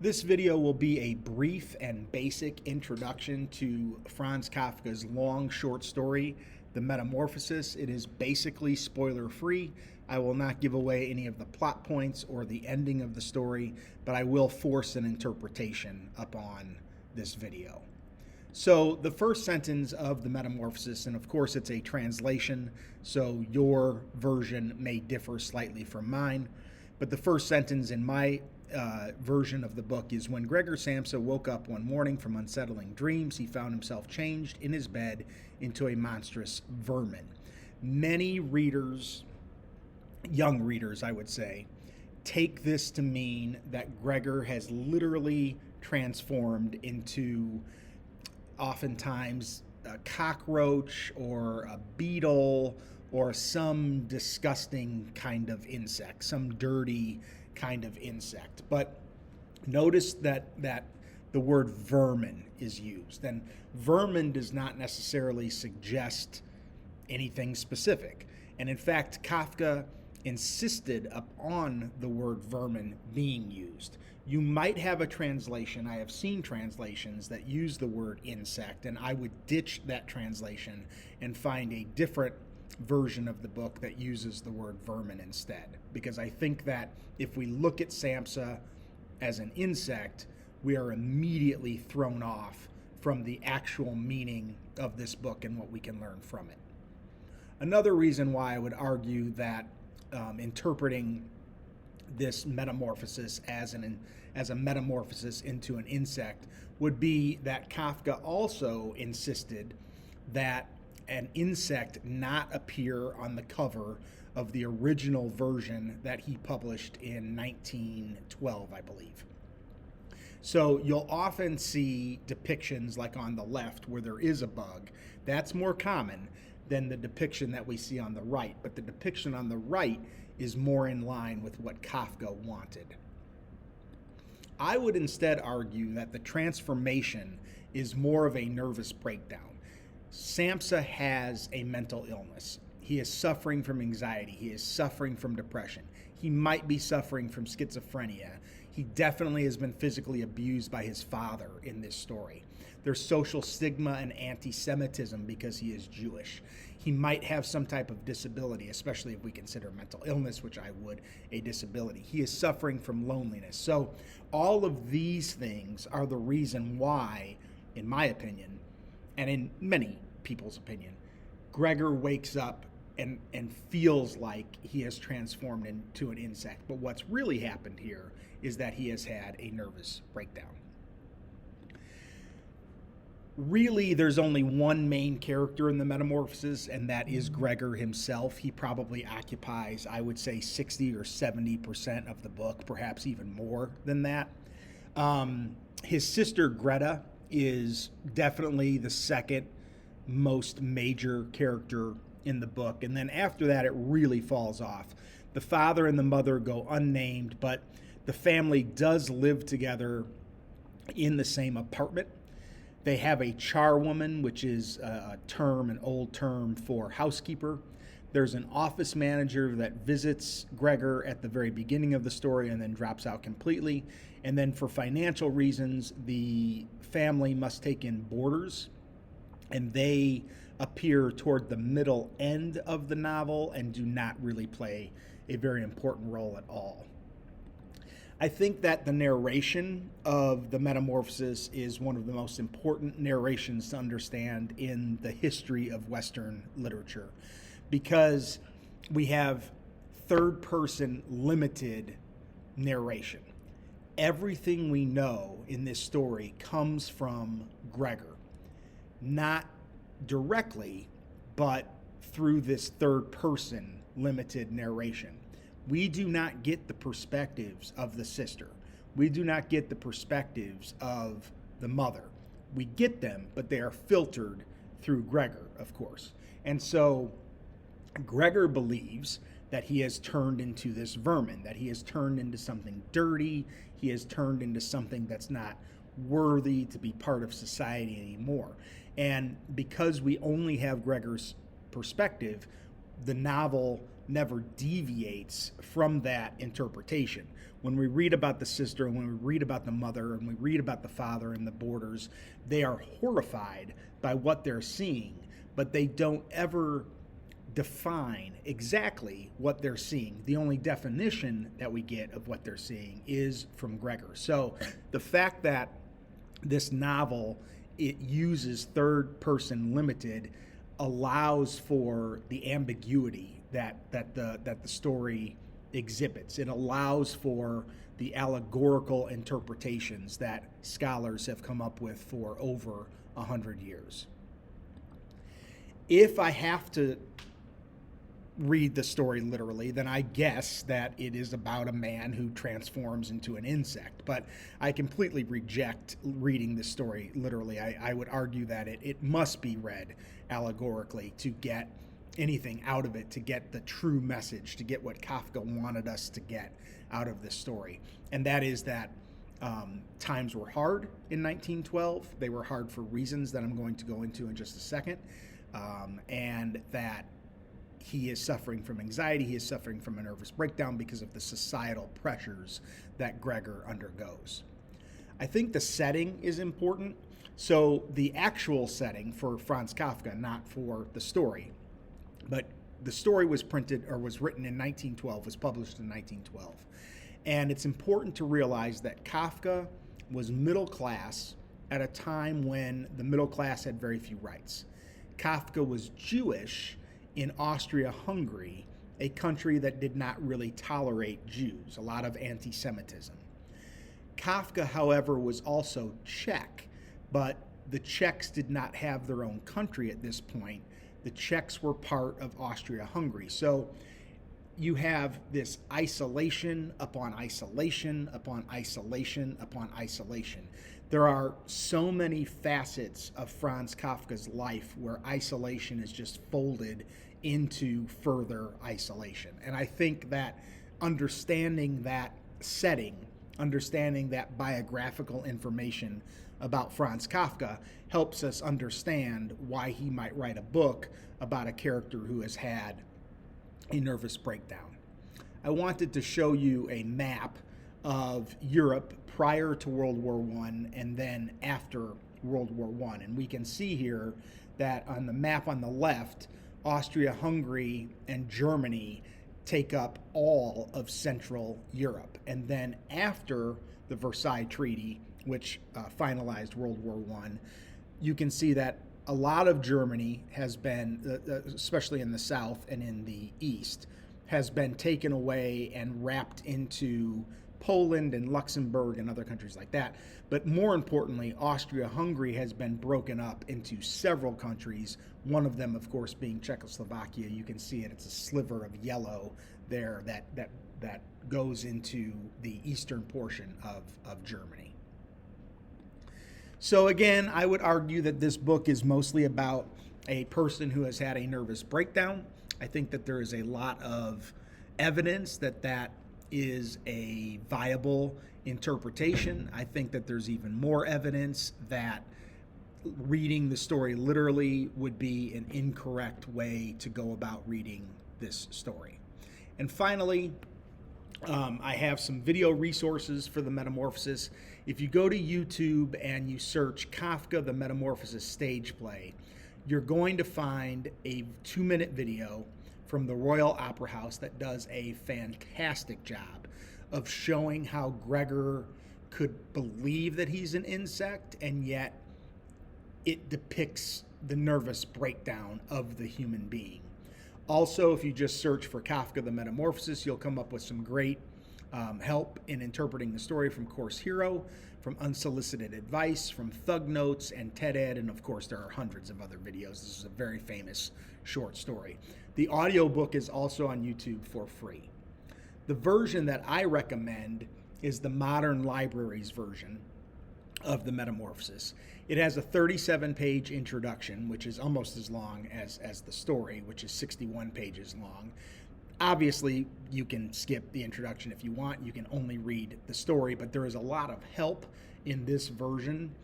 This video will be a brief and basic introduction to Franz Kafka's long short story, The Metamorphosis. It is basically spoiler-free. I will not give away any of the plot points or the ending of the story, but I will force an interpretation upon this video. So the first sentence of The Metamorphosis, and of course it's a translation, so your version may differ slightly from mine, but the first sentence in my version of the book is, when Gregor Samsa woke up one morning from unsettling dreams, he found himself changed in his bed into a monstrous vermin. Many readers, young readers I would say, take this to mean that Gregor has literally transformed into oftentimes a cockroach or a beetle or some disgusting kind of insect, some dirty kind of insect. But notice that the word vermin is used, and vermin does not necessarily suggest anything specific. And in fact, Kafka insisted upon the word vermin being used. You might have a translation, I have seen translations that use the word insect, and I would ditch that translation and find a different version of the book that uses the word vermin instead. Because I think that if we look at Samsa as an insect, we are immediately thrown off from the actual meaning of this book and what we can learn from it. Another reason why I would argue that interpreting this metamorphosis as a metamorphosis into an insect would be that Kafka also insisted that an insect not appear on the cover of the original version that he published in 1912, I believe. So you'll often see depictions like on the left where there is a bug. That's more common than the depiction that we see on the right, but the depiction on the right is more in line with what Kafka wanted. I would instead argue that the transformation is more of a nervous breakdown. Samsa has a mental illness. He is suffering from anxiety. He is suffering from depression. He might be suffering from schizophrenia. He definitely has been physically abused by his father in this story. There's social stigma and anti-Semitism because he is Jewish. He might have some type of disability, especially if we consider mental illness, which I would, a disability. He is suffering from loneliness. So all of these things are the reason why, in my opinion, and in many people's opinion, Gregor wakes up and feels like he has transformed into an insect. But what's really happened here is that he has had a nervous breakdown. Really, there's only one main character in the Metamorphosis, and that is Gregor himself. He probably occupies, I would say, 60 or 70% of the book, perhaps even more than that. His sister Greta is definitely the second most major character in the book, and then after that it really falls off. The father and the mother go unnamed, but the family does live together in the same apartment. They have a charwoman, which is an old term for housekeeper. There's an office manager that visits Gregor at the very beginning of the story and then drops out completely. And then for financial reasons, the family must take in boarders, and they appear toward the middle end of the novel and do not really play a very important role at all. I think that the narration of the Metamorphosis is one of the most important narrations to understand in the history of Western literature, because we have third-person limited narration. Everything we know in this story comes from Gregor, not directly, but through this third-person limited narration. We do not get the perspectives of the sister. We do not get the perspectives of the mother. We get them, but they are filtered through Gregor, of course. And so Gregor believes that he has turned into this vermin, that he has turned into something dirty, he has turned into something that's not worthy to be part of society anymore. And because we only have Gregor's perspective, the novel never deviates from that interpretation. When we read about the sister, when we read about the mother, and we read about the father and the boarders, they are horrified by what they're seeing, but they don't ever define exactly what they're seeing. The only definition that we get of what they're seeing is from Gregor. So the fact that this novel, it uses third person limited, allows for the ambiguity that the story exhibits. It allows for the allegorical interpretations that scholars have come up with for over 100 years. If I have to read the story literally, then I guess that it is about a man who transforms into an insect. But I completely reject reading this story literally. I would argue that it must be read allegorically to get anything out of it, to get the true message, to get what Kafka wanted us to get out of this story. And that is that times were hard in 1912. They were hard for reasons that I'm going to go into in just a second. And that he is suffering from anxiety, he is suffering from a nervous breakdown because of the societal pressures that Gregor undergoes. I think the setting is important. So the actual setting for Franz Kafka, not for the story, but the story was printed or was written in 1912, was published in 1912. And it's important to realize that Kafka was middle class at a time when the middle class had very few rights. Kafka was Jewish in Austria-Hungary, a country that did not really tolerate Jews, a lot of anti-Semitism. Kafka, however, was also Czech, but the Czechs did not have their own country at this point. The Czechs were part of Austria-Hungary. So you have this isolation upon isolation upon isolation upon isolation. There are so many facets of Franz Kafka's life where isolation is just folded into further isolation. And I think that understanding that setting, understanding that biographical information about Franz Kafka helps us understand why he might write a book about a character who has had a nervous breakdown. I wanted to show you a map of Europe prior to World War I and then after World War I. And we can see here that on the map on the left, Austria-Hungary and Germany take up all of Central Europe. And then after the Versailles Treaty, which finalized World War I, you can see that a lot of Germany has been, especially in the south and in the east, has been taken away and wrapped into Poland and Luxembourg and other countries like that. But more importantly, Austria-Hungary has been broken up into several countries, one of them, of course, being Czechoslovakia. You can see it, it's a sliver of yellow there that goes into the eastern portion of Germany. So again, I would argue that this book is mostly about a person who has had a nervous breakdown. I think that there is a lot of evidence that is a viable interpretation. I think that there's even more evidence that reading the story literally would be an incorrect way to go about reading this story. And finally, I have some video resources for the Metamorphosis. If you go to YouTube and you search Kafka, the Metamorphosis stage play, you're going to find a 2-minute video from the Royal Opera House that does a fantastic job of showing how Gregor could believe that he's an insect, and yet it depicts the nervous breakdown of the human being. Also, if you just search for Kafka, the Metamorphosis, you'll come up with some great help in interpreting the story from Course Hero, from Unsolicited Advice, from Thug Notes and TED Ed, and of course there are hundreds of other videos. This is a very famous short story. The audiobook is also on YouTube for free. The version that I recommend is the Modern Libraries version of the Metamorphosis. It has a 37-page introduction, which is almost as long as the story, which is 61 pages long. Obviously, you can skip the introduction if you want. You can only read the story, but there is a lot of help in this version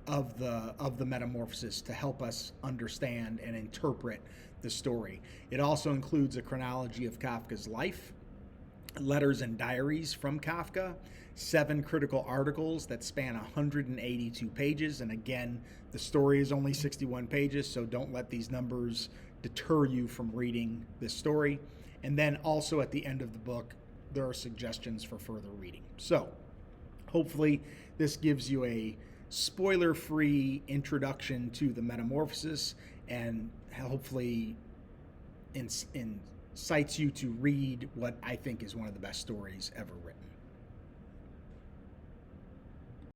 of the Metamorphosis to help us understand and interpret the story. It also includes a chronology of Kafka's life, letters and diaries from Kafka, 7 critical articles that span 182 pages. And again, the story is only 61 pages, so don't let these numbers deter you from reading this story. And then also at the end of the book, there are suggestions for further reading. So hopefully this gives you a spoiler-free introduction to the Metamorphosis, and hopefully incites you to read what I think is one of the best stories ever written.